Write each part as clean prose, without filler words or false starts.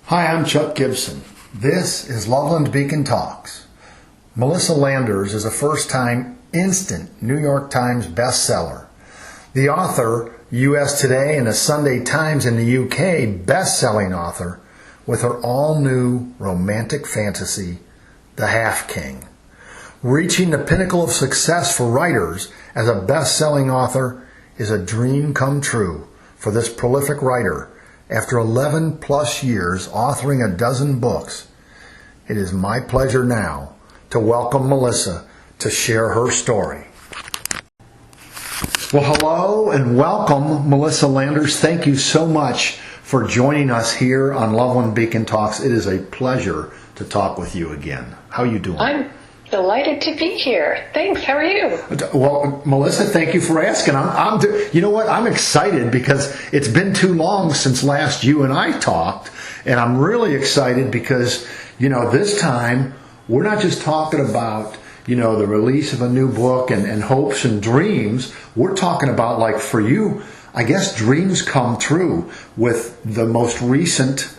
Hi, I'm Chuck Gibson. This is Loveland Beacon Talks. Melissa Landers is a first-time instant New York Times bestseller. The author, U.S. Today and the Sunday Times in the U.K. best-selling author with her all-new romantic fantasy, The Half-King. Reaching the pinnacle of success for writers as a best-selling author is a dream come true for this prolific writer. After 11 plus years authoring a dozen books, it is my pleasure now to welcome Melissa to share her story. Well, hello and welcome, Melissa Landers. Thank you so much for joining us here on Loveland Beacon Talks. It is a pleasure to talk with you again. How are you doing? I'm delighted to be here. Thanks. How are you? Well, Melissa, thank you for asking. You know what? I'm excited because it's been too long since last you and I talked, and I'm really excited because, this time we're not just talking about, the release of a new book and hopes and dreams. We're talking about, like, for you, I guess dreams come true with the most recent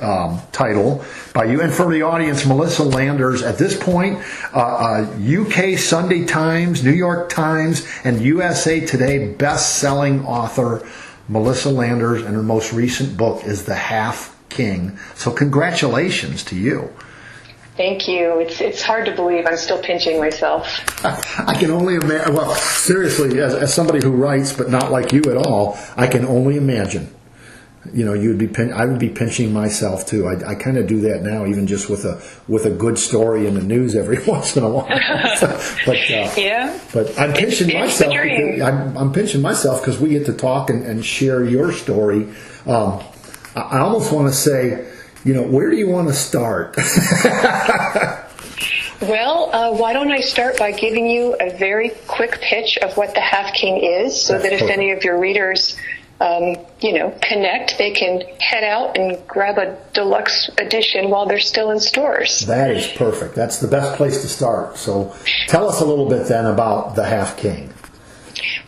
title by you. And for the audience, Melissa Landers, at this point, UK Sunday Times, New York Times, and USA Today best-selling author Melissa Landers, and her most recent book is The Half-King. So congratulations to you. Thank you. It's hard to believe. I'm still pinching myself. I can only imagine. Well, seriously, as somebody who writes, but not like you at all, I can only imagine. I would be pinching myself too. I kind of do that now, even just with a good story in the news every once in a while. But I'm pinching myself. I'm pinching myself because we get to talk and share your story. I almost want to say, where do you want to start? Well, why don't I start by giving you a very quick pitch of what the Half-King is, so that if any of your readers, connect, they can head out and grab a deluxe edition while they're still in stores. That is perfect. That's the best place to start. So tell us a little bit then about the Half-King.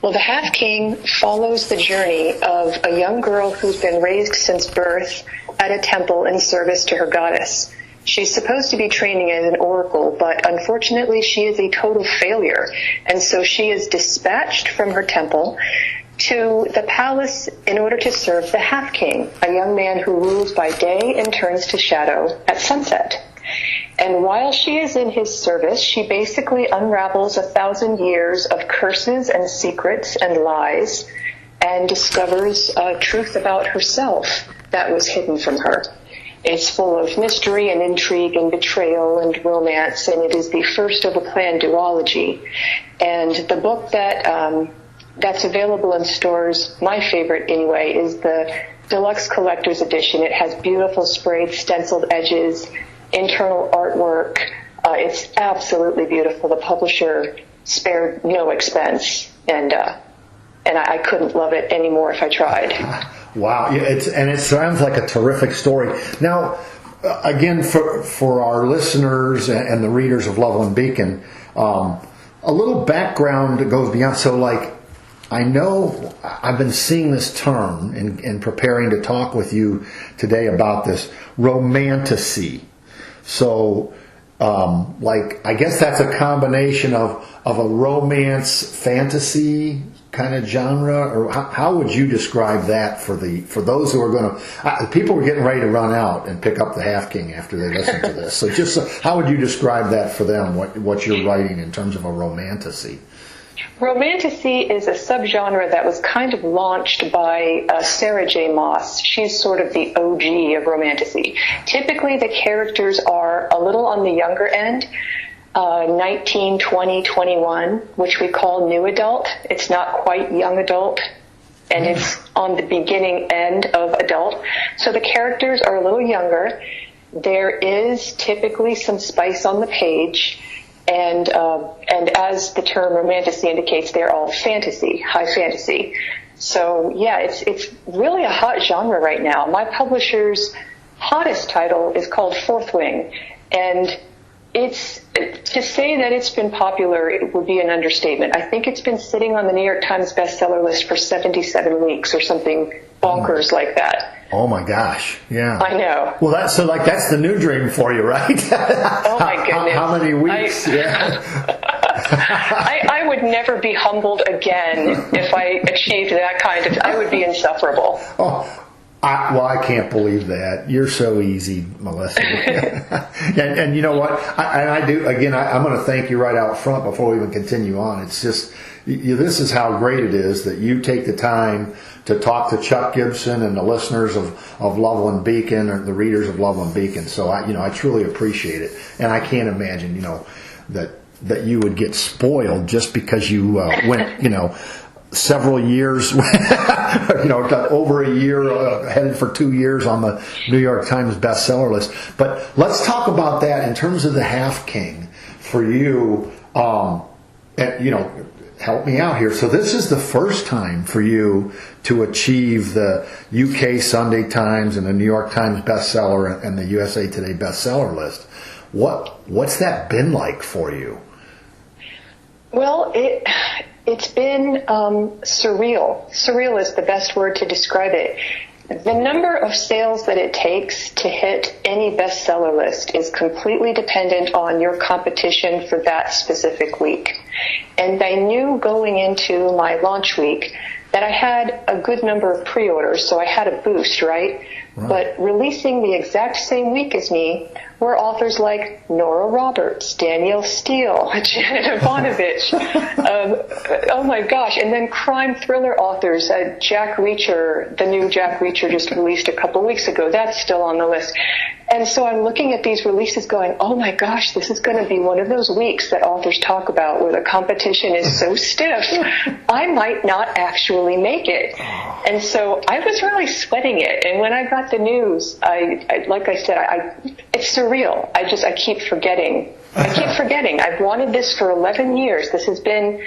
Well, the Half-King follows the journey of a young girl who's been raised since birth at a temple in service to her goddess. She's supposed to be training as an oracle, but unfortunately she is a total failure, and so she is dispatched from her temple to the palace in order to serve the Half-King, a young man who rules by day and turns to shadow at sunset. And while she is in his service, she basically unravels 1,000 years of curses and secrets and lies and discovers truth about herself that was hidden from her. It's full of mystery and intrigue and betrayal and romance, and it is the first of a planned duology. And the book that's available in stores, my favorite anyway, is the Deluxe Collector's Edition. It has beautiful sprayed stenciled edges, internal artwork. It's absolutely beautiful. The publisher spared no expense, and I couldn't love it anymore if I tried. Wow, it sounds like a terrific story. Now, again, for our listeners and the readers of Loveland Beacon, a little background that goes beyond. So, like, I know I've been seeing this term in preparing to talk with you today about this, romantasy. So, I guess that's a combination of a romance fantasy kind of genre, or how would you describe that for those who are going to? People are getting ready to run out and pick up the Half-King after they listen to this. So, how would you describe that for them? What you're writing in terms of a romantasy? Romantasy is a subgenre that was kind of launched by Sarah J. Maas. She's sort of the OG of romantasy. Typically, the characters are a little on the younger end, 19, 20, 21, which we call new adult. It's not quite young adult, and it's on the beginning end of adult. So the characters are a little younger. There is typically some spice on the page. And as the term romantasy indicates, they're all fantasy, high fantasy. So yeah, it's really a hot genre right now. My publisher's hottest title is called Fourth Wing, and to say that it's been popular, it would be an understatement. I think it's been sitting on the New York Times bestseller list for 77 weeks or something bonkers like that. Oh my gosh! Yeah, I know. Well, that's the new dream for you, right? Oh my goodness! How many weeks? I would never be humbled again if I achieved that kind of. I would be insufferable. Oh, I can't believe that. You're so easy, Melissa. and you know what? I do. Again, I'm going to thank you right out front before we even continue on. It's just this is how great it is that you take the time to talk to Chuck Gibson and the listeners of Loveland Beacon, or the readers of Loveland Beacon. So I truly appreciate it, and I can't imagine that you would get spoiled just because you went several years, over a year, headed for 2 years on the New York Times bestseller list. But let's talk about that in terms of the Half King for you. Help me out here. So this is the first time for you to achieve the UK Sunday Times and the New York Times bestseller and the USA Today bestseller list. What's that been like for you? Well, it's been surreal. Surreal is the best word to describe it. The number of sales that it takes to hit any bestseller list is completely dependent on your competition for that specific week. And I knew going into my launch week that I had a good number of pre-orders, so I had a boost, right? But releasing the exact same week as me were authors like Nora Roberts, Danielle Steele, Janet Ivanovich, oh my gosh, and then crime thriller authors, Jack Reacher, the new Jack Reacher just released a couple weeks ago, that's still on the list. And so I'm looking at these releases going, oh my gosh, this is going to be one of those weeks that authors talk about where the competition is so stiff, I might not actually make it. And so I was really sweating it. And when I got the news, like I said, it's surreal. I keep forgetting. I've wanted this for 11 years. This has been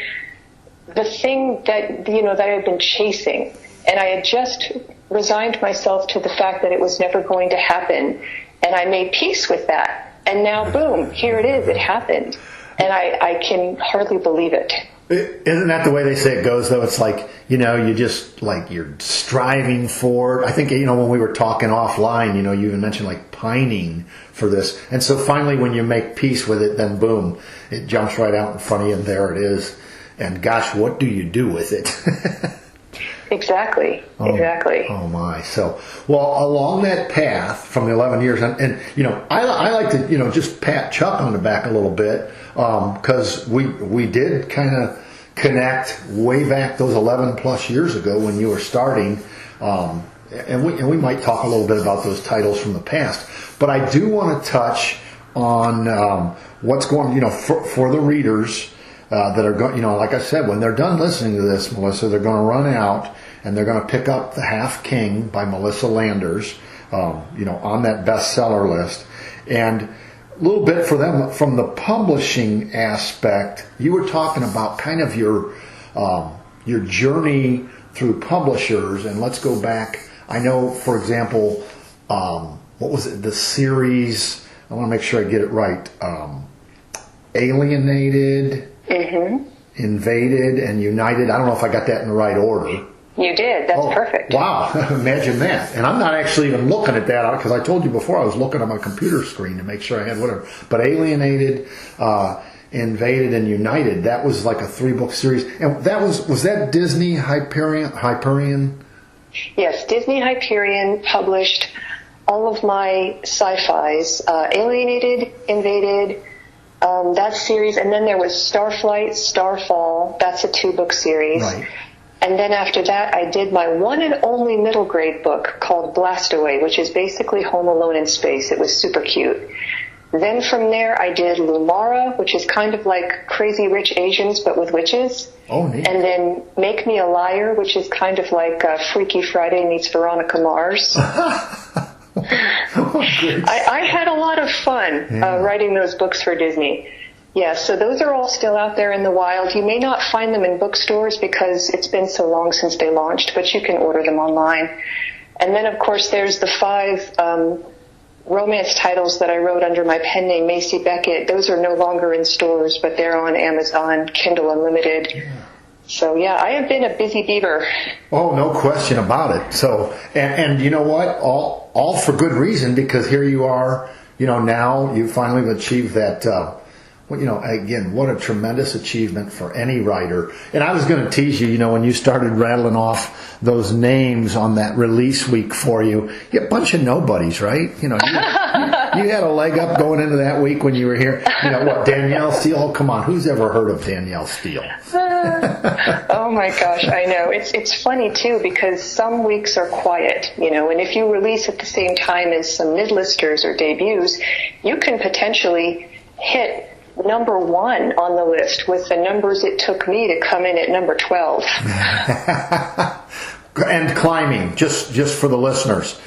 the thing that I had been chasing. And I had just resigned myself to the fact that it was never going to happen. And I made peace with that. And now, boom, here it is. It happened. And I can hardly believe it. Isn't that the way they say it goes, though? It's like, you just, you're striving for it. I think, when we were talking offline, you even mentioned, pining for this. And so finally, when you make peace with it, then boom, it jumps right out in front of you, and there it is. And gosh, what do you do with it? Exactly. Oh my. So, well, along that path from the 11 years, and I like to, just pat Chuck on the back a little bit, because we did kind of connect way back those 11 plus years ago when you were starting, and we might talk a little bit about those titles from the past. But I do want to touch on what's going, for the readers that are going, like I said, when they're done listening to this, Melissa, they're going to run out and they're going to pick up The Half King by Melissa Landers, on that bestseller list. And a little bit for them from the publishing aspect, you were talking about kind of your journey through publishers. And let's go back. I know, for example, what was it? The series, I want to make sure I get it right. Alienated, Invaded, and United. I don't know if I got that in the right order. You did. That's perfect. Wow. Imagine that. And I'm not actually even looking at that because I told you before I was looking at my computer screen to make sure I had whatever. But Alienated, Invaded, and United, that was like a 3-book series. And that was that Disney Hyperion? Yes, Disney Hyperion published all of my sci-fis. Alienated, Invaded, that series. And then there was Starflight, Starfall. That's a 2-book series. Right. And then after that, I did my one and only middle grade book called Blastaway, which is basically Home Alone in Space. It was super cute. Then from there, I did Lumara, which is kind of like Crazy Rich Asians, but with witches. Oh, neat. And then Make Me a Liar, which is kind of like Freaky Friday meets Veronica Mars. I had a lot of fun writing those books for Disney. Yeah, so those are all still out there in the wild. You may not find them in bookstores because it's been so long since they launched, but you can order them online. And then, of course, there's the 5 romance titles that I wrote under my pen name, Macy Beckett. Those are no longer in stores, but they're on Amazon, Kindle Unlimited. So yeah, I have been a busy beaver. Oh, no question about it. So, and you know what? All for good reason, because here you are, now you finally have achieved that, again, what a tremendous achievement for any writer. And I was going to tease you, when you started rattling off those names on that release week for you, you're a bunch of nobodies, right? You had a leg up going into that week when you were here. Danielle Steele? Oh, come on. Who's ever heard of Danielle Steele? Oh my gosh, I know. It's funny too, because some weeks are quiet, and if you release at the same time as some mid-listers or debuts, you can potentially hit number 1 on the list with the numbers it took me to come in at number 12. And climbing, just for the listeners.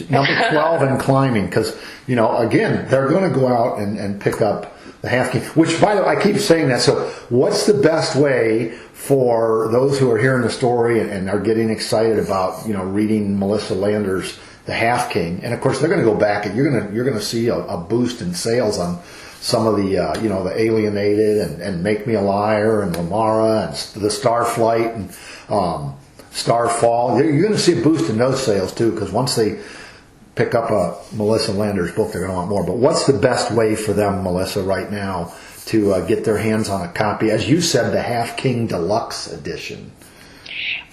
Number 12 and climbing, because, again, they're going to go out and pick up the Half King, which, by the way, I keep saying that. So what's the best way for those who are hearing the story and are getting excited about, reading Melissa Lander's The Half King? And, of course, they're going to go back and you're going to see a boost in sales on some of the, the Alienated and Make Me a Liar and Lamara and the Starflight and Starfall. You're going to see a boost in those sales, too, because once they pick up a Melissa Lander's book, they're going to want more. But what's the best way for them, Melissa, right now to get their hands on a copy? As you said, the Half King Deluxe Edition.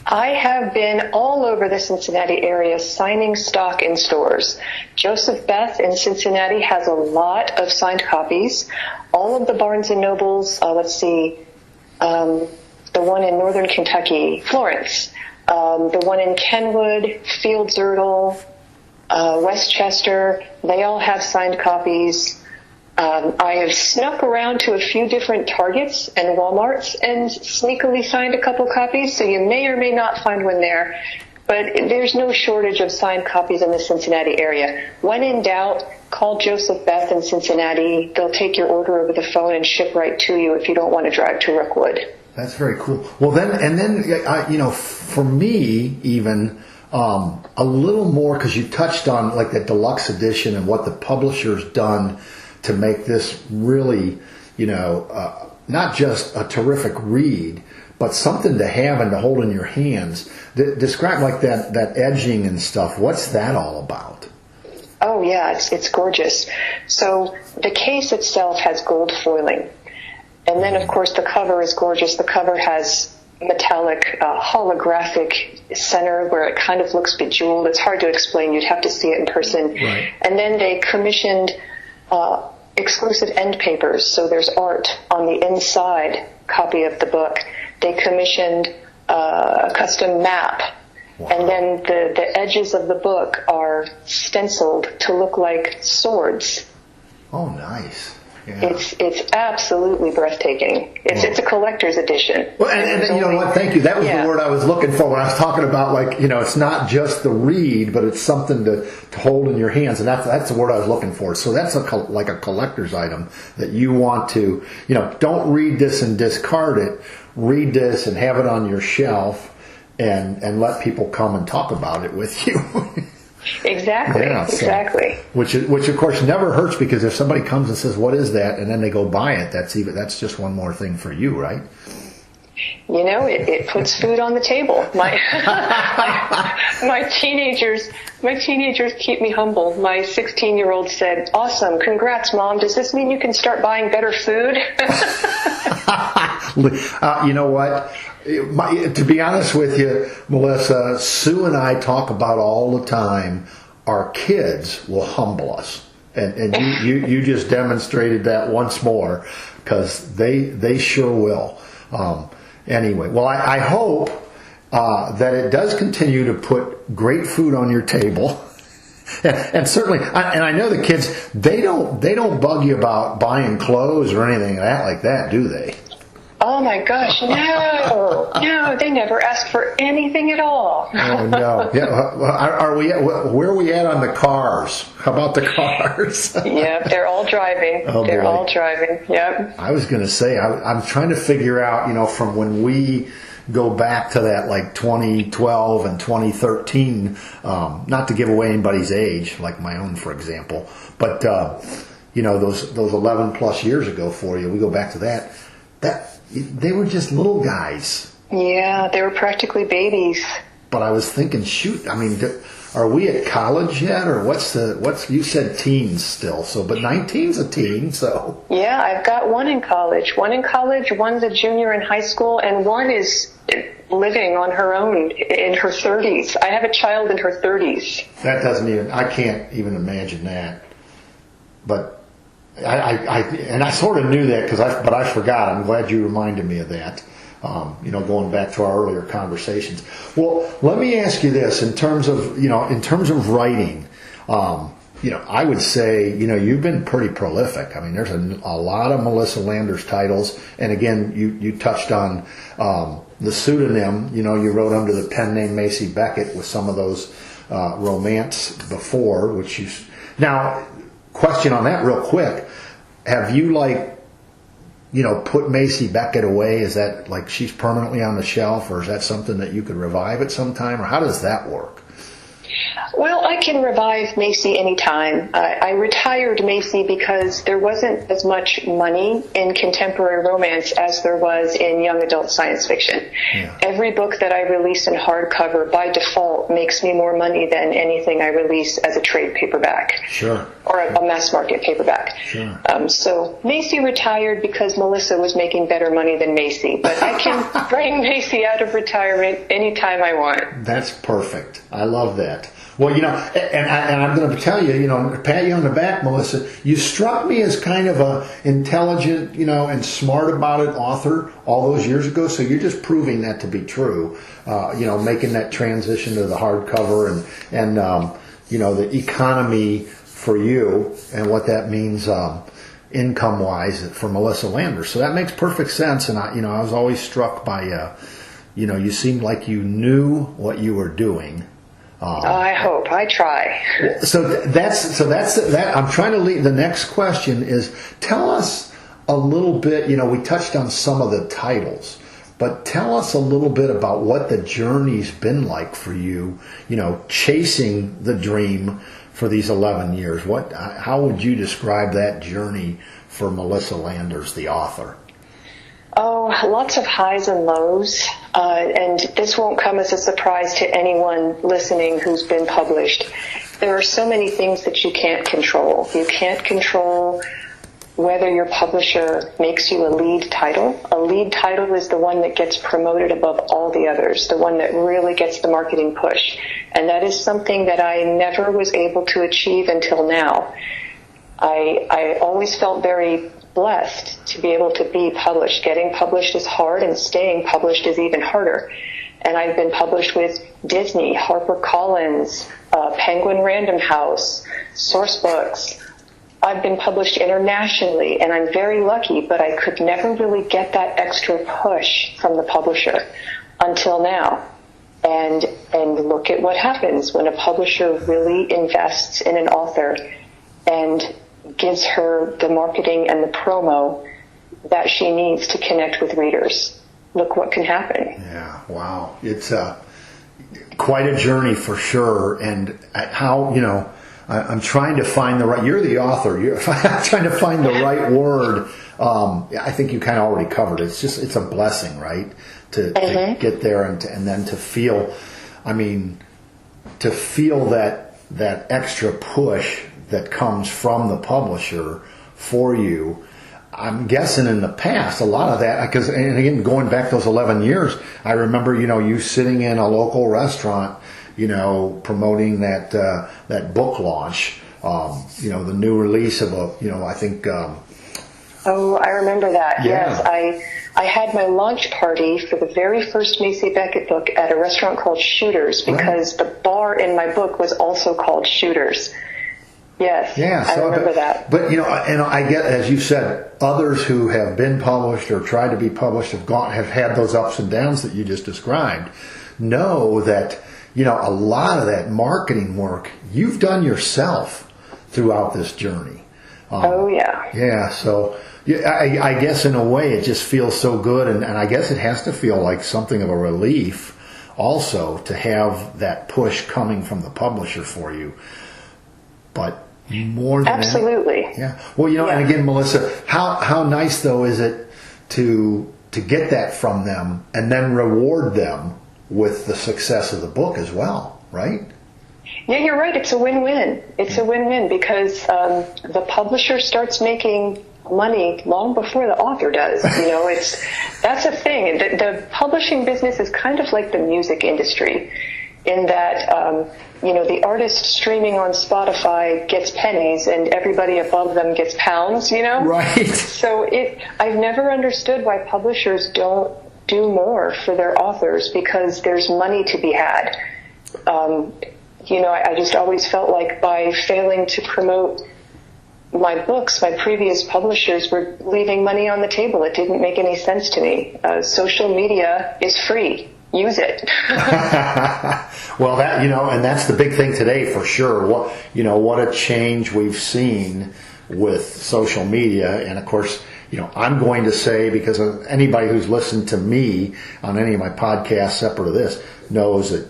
I have been all over the Cincinnati area signing stock in stores. Joseph Beth in Cincinnati has a lot of signed copies. All of the Barnes & Nobles, the one in northern Kentucky, Florence, the one in Kenwood, Fields Erdel, Westchester, they all have signed copies. I have snuck around to a few different Targets and Walmarts and sneakily signed a couple copies, so you may or may not find one there. But there's no shortage of signed copies in the Cincinnati area. When in doubt, call Joseph Beth in Cincinnati. They'll take your order over the phone and ship right to you if you don't want to drive to Rookwood. That's very cool. Well, then, for me, even a little more, because you touched on like the deluxe edition and what the publisher's done to make this really, not just a terrific read, but something to have and to hold in your hands. Describe like that edging and stuff. What's that all about? Oh yeah, it's gorgeous. So the case itself has gold foiling. And then of course the cover is gorgeous. The cover has metallic holographic center where it kind of looks bejeweled. It's hard to explain. You'd have to see it in person. Right. And then they commissioned exclusive end papers. So there's art on the inside copy of the book. They commissioned a custom map. Wow. And then the edges of the book are stenciled to look like swords. Oh, nice. Yeah. It's absolutely breathtaking. It's a collector's edition. Well, and you know what? Thank you. That was the word I was looking for when I was talking about, like, it's not just the read, but it's something to hold in your hands, and that's the word I was looking for. So that's like a collector's item that you want to, don't read this and discard it. Read this and have it on your shelf, and let people come and talk about it with you. Exactly. Yeah, exactly. Which of course never hurts, because if somebody comes and says, "What is that?" and then they go buy it, that's just one more thing for you, right? It puts food on the table. My teenagers keep me humble. My 16-year-old said, "Awesome, congrats, Mom. Does this mean you can start buying better food?" You know what? To be honest with you, Melissa, Sue and I talk about all the time, our kids will humble us. And you just demonstrated that once more, because they sure will. Anyway, well, I hope that it does continue to put great food on your table. And certainly, and I know the kids, they don't bug you about buying clothes or anything like that, do they? Oh my gosh, no, they never ask for anything at all. Oh no. Yeah, where are we at on the cars? How about the cars? Yep, they're all driving. Oh, they're boy. all driving. Yep. I was going to say, I'm trying to figure out, from when we go back to that like 2012 and 2013, not to give away anybody's age, like my own, for example, but those 11 plus years ago for you, we go back to that they were just little guys, Yeah, they were practically babies. But I was thinking, shoot, I mean, are we at college yet, or what's you said teens still, so, but 19's a teen, so. Yeah, I've got one in college, one's a junior in high school, and one is living on her own in her 30s. I have a child in her 30s. I can't even imagine that. But I sort of knew that, but I forgot. I'm glad you reminded me of that. Going back to our earlier conversations. Well, let me ask you this: in terms of writing, I would say, you've been pretty prolific. I mean, there's a lot of Melissa Landers titles, and again, you touched on the pseudonym. You wrote under the pen name Macy Beckett with some of those romance before, now. Question on that real quick: have you put Macy Beckett away? Is that like she's permanently on the shelf, or is that something that you could revive at some time, or how does that work? Well, I can revive Macy anytime. I retired Macy because there wasn't as much money in contemporary romance as there was in young adult science fiction. Yeah. Every book that I release in hardcover by default makes me more money than anything I release as a trade paperback. Sure. Or a mass market paperback. Sure. So Macy retired because Melissa was making better money than Macy. But I can bring Macy out of retirement anytime I want. That's perfect. I love that. Well, and I'm going to tell you, pat you on the back, Melissa. You struck me as kind of a intelligent, and smart about it author all those years ago. So you're just proving that to be true. Making that transition to the hardcover and the economy for you and what that means income-wise for Melissa Landers. So that makes perfect sense. And I was always struck by, you seemed like you knew what you were doing. I hope. I try. So that's that. I'm trying to lead. The next question is, tell us a little bit. We touched on some of the titles, but tell us a little bit about what the journey's been like for you. Chasing the dream for these 11 years. How would you describe that journey for Melissa Landers, the author? Oh, lots of highs and lows. And this won't come as a surprise to anyone listening who's been published. There are so many things that you can't control. You can't control whether your publisher makes you a lead title. A lead title is the one that gets promoted above all the others, the one that really gets the marketing push. And that is something that I never was able to achieve until now. I always felt very blessed to be able to be published. Getting published is hard, and staying published is even harder. And I've been published with Disney, HarperCollins, Penguin Random House, Sourcebooks. I've been published internationally, and I'm very lucky, but I could never really get that extra push from the publisher until now. And look at what happens when a publisher really invests in an author and gives her the marketing and the promo that she needs to connect with readers. Look what can happen. Yeah, wow. It's quite a journey for sure. And how, I'm trying to find the right, you're the author, I'm trying to find the right word. I think you kind of already covered it. It's a blessing, right? To get there and then to feel that extra push that comes from the publisher for you. I'm guessing in the past, a lot of that, and again, going back those 11 years, I remember, you sitting in a local restaurant, promoting that book launch, the new release of I think. Oh, I remember that. Yeah. Yes, I had my launch party for the very first Macy Beckett book at a restaurant called Shooters because the bar in my book was also called Shooters. Yes, yeah, I remember that. But, and I get, as you said, others who have been published or tried to be published have had those ups and downs that you just described, know that, a lot of that marketing work you've done yourself throughout this journey. Oh, yeah. Yeah, so I guess in a way it just feels so good, and I guess it has to feel like something of a relief also to have that push coming from the publisher for you. But more than absolutely. That, yeah. Well, and again, Melissa, how nice though is it to to get that from them and then reward them with the success of the book as well, right? Yeah, you're right. It's a win-win. It's a win-win because the publisher starts making money long before the author does. That's a thing. The publishing business is kind of like the music industry in that, the artist streaming on Spotify gets pennies and everybody above them gets pounds, Right. So I've never understood why publishers don't do more for their authors because there's money to be had. I just always felt like by failing to promote my books, my previous publishers were leaving money on the table. It didn't make any sense to me. Social media is free. Use it. Well, and that's the big thing today for sure. What a change we've seen with social media. And of course, I'm going to say, because of anybody who's listened to me on any of my podcasts separate of this knows that,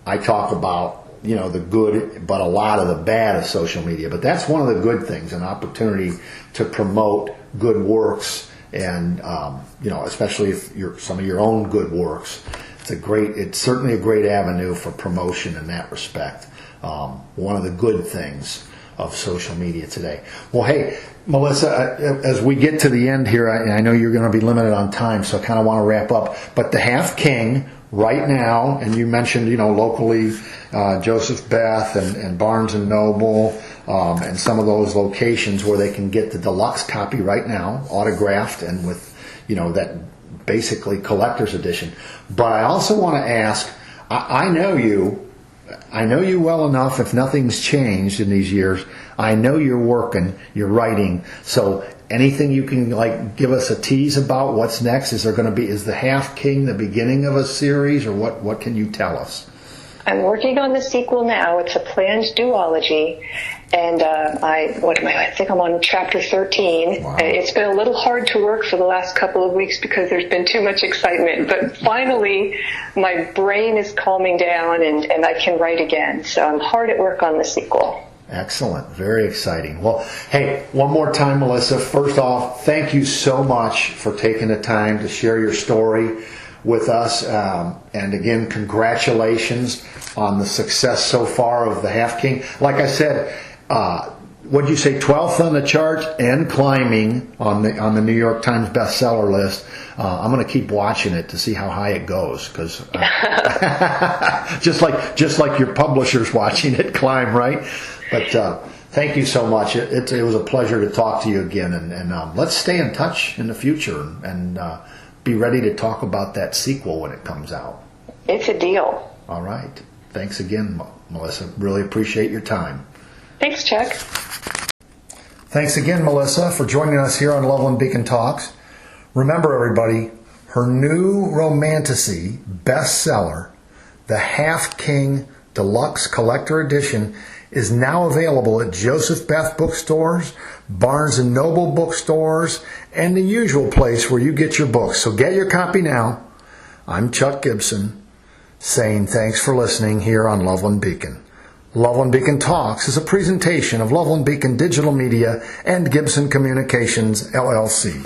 I talk about, the good, but a lot of the bad of social media. But that's one of the good things, an opportunity to promote good works and, especially if some of your own good works. It's certainly a great avenue for promotion in that respect. One of the good things of social media today. Well, hey, Melissa, as we get to the end here, I know you're going to be limited on time, so I kind of want to wrap up. But the Half King right now, and you mentioned, locally, Joseph Beth and Barnes and Noble, and some of those locations where they can get the deluxe copy right now, autographed and with, that basically collector's edition. But I also want to ask, I know you well enough, if nothing's changed in these years. I know you're working, you're writing. So anything you can give us a tease about what's next? Is the Half King the beginning of a series, or what can you tell us? I'm working on the sequel now. It's a planned duology. And I think I'm on chapter 13. Wow. It's been a little hard to work for the last couple of weeks because there's been too much excitement. But finally, my brain is calming down and I can write again. So I'm hard at work on the sequel. Excellent. Very exciting. Well, hey, one more time, Melissa. First off, thank you so much for taking the time to share your story with us. And again, congratulations on the success so far of the Half King. Like I said, what'd you say, 12th on the chart and climbing on the New York Times bestseller list. I'm going to keep watching it to see how high it goes, because just like your publisher's watching it climb, right? But thank you so much. It was a pleasure to talk to you again, and let's stay in touch in the future and be ready to talk about that sequel when it comes out. It's a deal. All right. Thanks again, Melissa. Really appreciate your time. Thanks, Chuck. Thanks again, Melissa, for joining us here on Loveland Beacon Talks. Remember, everybody, her new romantasy bestseller, The Half King Deluxe Collector Edition, is now available at Joseph Beth bookstores, Barnes and Noble bookstores, and the usual place where you get your books. So get your copy now. I'm Chuck Gibson, saying thanks for listening here on Loveland Beacon. Loveland Beacon Talks is a presentation of Loveland Beacon Digital Media and Gibson Communications, LLC.